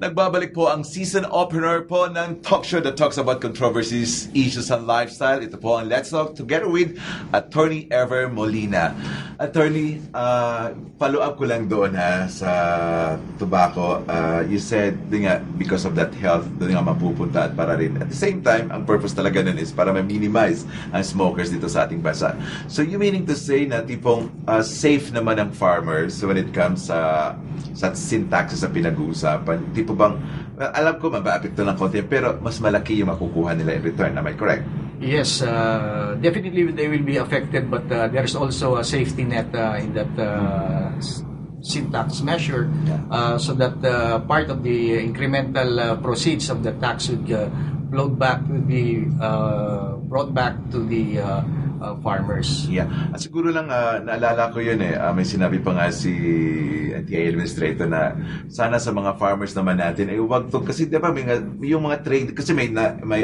Nagbabalik po ang season opener po ng talk show that talks about controversies, issues, and lifestyle. Ito po ang Let's Talk together with Attorney Ever Molina. Attorney, follow up ko lang doon sa tobacco. You said nga, because of that health, doon nga mapupunta at para rin. At the same time, ang purpose talaga nun is para ma-minimize ang smokers dito sa ating bansa. So you meaning to say na tipong safe naman ang farmers when it comes sa sin taxes na pinag-uusapan? Tipo bang, alam ko mabaapekto ng konti, pero mas malaki yung makukuha nila in return. Am I correct? Yes, definitely they will be affected, but there's also a safety net in that sin tax measure, so that part of the incremental proceeds of the tax would be brought back to the farmers. Yeah. At siguro lang, naalala ko yun may sinabi pa nga si NTI Administrator na sana sa mga farmers naman natin ay wag to, kasi di ba yung mga trade, kasi may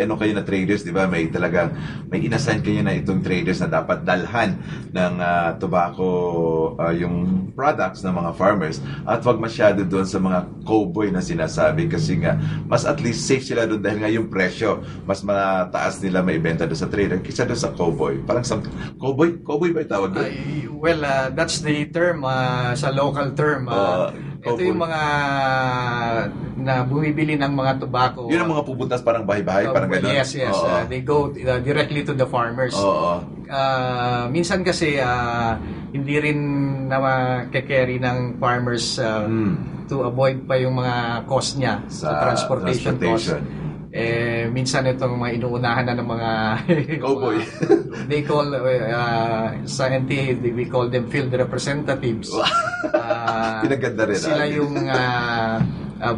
ano kayo na traders, di ba, may talagang may inassign kayo na itong traders na dapat dalhan ng tobacco yung products ng mga farmers, at wag masyado doon sa mga cowboy na sinasabi, kasi nga mas at least safe sila doon dahil nga yung presyo mas mataas nila maibenta doon sa trader kaysa doon sa cowboy. Parang cowboy ba yung tawag doon? Well, that's the term, sa local term. Ito yung mga na bumibili ng mga tobacco. Yun ang mga pupuntas parang bahay-bahay, parang gano'n? Yes. They go directly to the farmers. Minsan kasi hindi rin na carry ng farmers to avoid pa yung mga cost niya sa transportation cost. Minsan itong mga inuunahan na ng mga cowboy. They call sa NTA, we call them field representatives. Pinaganda rin. Sila yung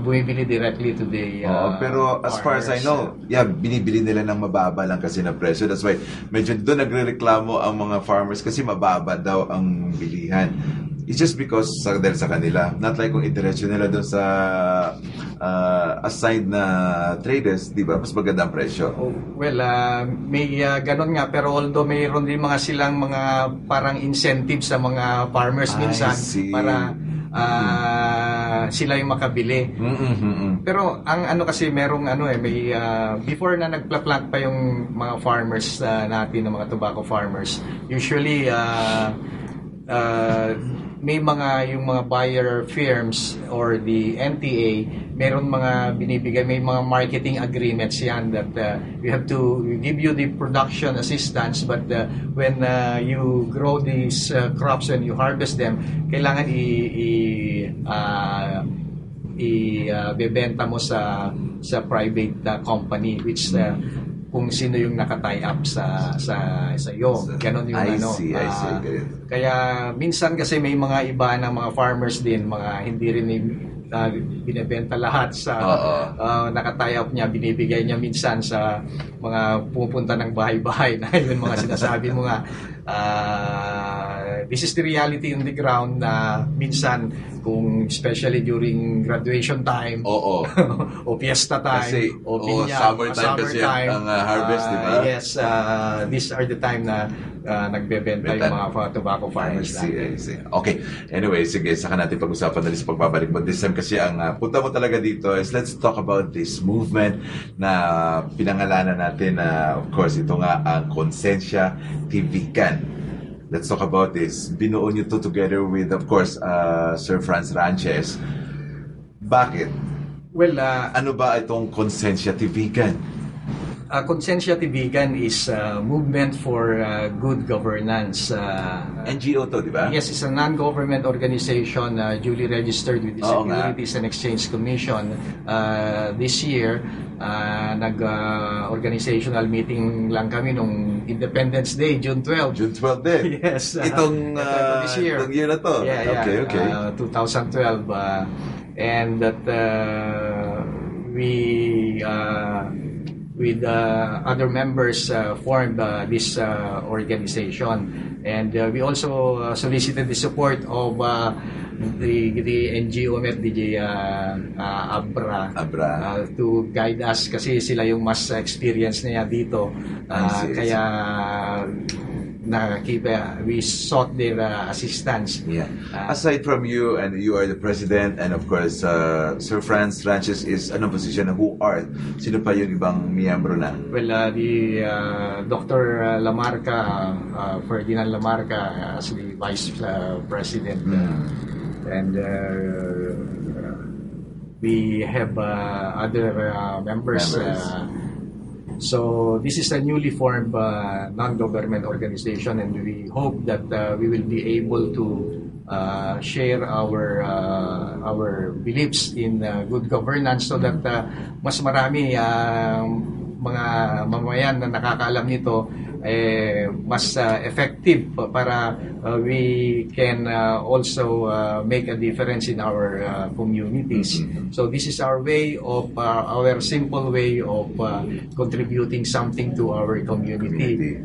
bumibili directly to the pero as far as I know, binibili nila ng mababa lang kasi na presyo. That's why medyo doon nagrereklamo ang mga farmers kasi mababa daw ang bilihan. It's just because dahil sa kanila. Not like kung interest nila doon sa assigned na traders, di ba? Mas maganda ang presyo. May ganon nga, pero although mayroon din mga silang mga parang incentive sa mga farmers minsan para sila yung makabili. Pero ang ano kasi merong may before na nagpla-plant pa yung mga farmers natin, ng mga tobacco farmers, usually may yung mga buyer firms or the NTA, meron mga binibigay, may mga marketing agreements yan that we have to give you the production assistance, but when you grow these crops and you harvest them, kailangan bebenta mo sa private company, which kung sino yung naka-tie up sa iyo. Ganon yung I see. Kaya minsan kasi may mga iba ng mga farmers din, mga hindi rin binebenta lahat sa naka-tie up niya, binibigay niya minsan sa mga pupunta ng bahay-bahay na yun mga sinasabi mo nga. This is the reality on the ground na minsan kung especially during graduation time o fiesta time kasi, o summer time ang harvest, di ba? Yes, these are the time na nagbebenta yung mga tobacco farmers. I see. Okay. Anyway, sige, saka natin pag-usapan na sa pagbabalik mo. This time kasi ang punta mo talaga dito is let's talk about this movement na pinangalanan natin of course, ito nga ang Konsensya Tivikan. Let's talk about this. Binuo nyo to together with, of course, Sir Franz Ranches. Bakit? Well, ano ba itong Konsensya Tivikan? Konsensya Tivikan is a movement for good governance. NGO to, di ba? Yes, it's a non-government organization duly registered with the Securities and Exchange Commission. This year, nag-organizational meeting lang kami nung Independence Day, June 12. June 12 din? Yes. Itong this year. Itong year na to? Yeah. Okay. 2012. And that we with other members formed this organization, and we also solicited the support of the NGO DJ Abra to guide us kasi sila yung mas experience niya dito, kaya we sought their assistance. Yeah. Aside from you, and you are the president, and of course, Sir Franz Ranches is anong position? Who are? Sino pa yung ibang miyembro na? Well, the Dr. Lamarca, Ferdinand Lamarca, as the vice president, and we have other members. So this is a newly formed non-government organization, and we hope that we will be able to share our beliefs in good governance, so that mas marami mga mamamayan na nakakaalam nito mas effective para we can also make a difference in our communities. So this is our way of our simple way of contributing something to our community,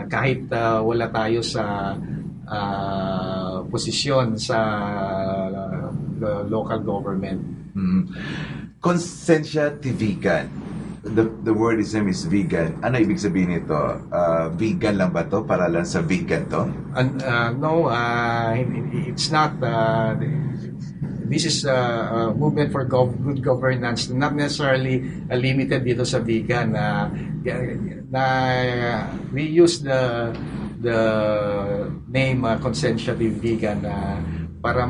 kahit wala tayo sa posisyon sa local government. Konsensya Vegan. The word is vegan. Ano ibig sabihin nito? Vegan lang ba to? Para lang sa vegan to? No, it's not. This is a movement for good governance, not necessarily limited dito sa vegan. We use the name Konsensya Vegan para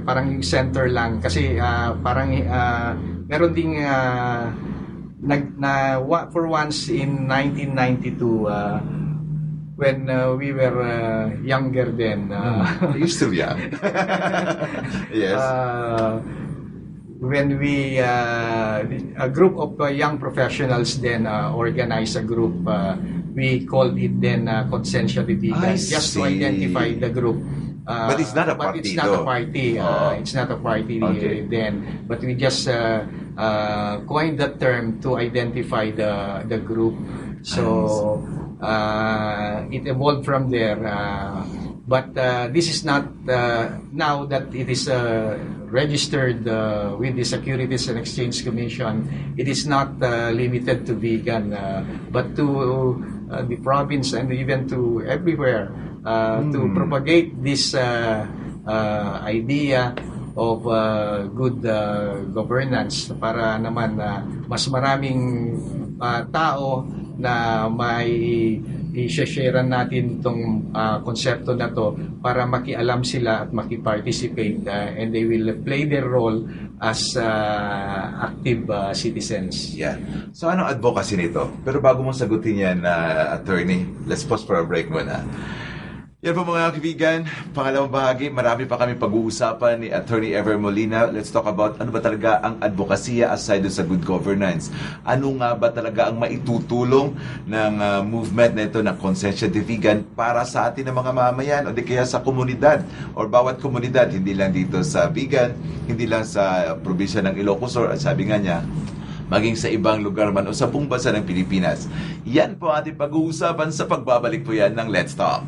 parang yung center lang, kasi parang meron ding for once in 1992, when we were younger then, you're still young. Yes. When we a group of young professionals then organized a group, we called it then Konsensya Vegan, just to identify the group. But it's not a party. But it's not a party. It's not a party then. But we just coined that term to identify the group. So it evolved from there. But this is not now that it is registered with the Securities and Exchange Commission. It is not limited to vegan, but to the province and even to everywhere. To propagate this idea of good governance, para naman mas maraming tao na may i-share natin itong konsepto na to, para makialam sila at makiparticipate, and they will play their role as active citizens. Yeah. So anong advocacy nito? Pero bago mo sagutin yan, attorney, let's pause for a break muna. Yan po mga kaibigan, pangalawang bahagi, marami pa kami pag-uusapan ni Attorney Ever Molina. Let's talk about ano ba talaga ang advokasya aside sa good governance. Ano nga ba talaga ang maitutulong ng movement na ito ng Konsensya Vegan para sa atin ng mga mamayan o di kaya sa komunidad or bawat komunidad, hindi lang dito sa vegan, hindi lang sa probinsya ng Ilocos Sur, at sabi nga niya, maging sa ibang lugar man o sa buong bansa ng Pilipinas. Yan po ating pag-uusapan sa pagbabalik po yan ng Let's Talk.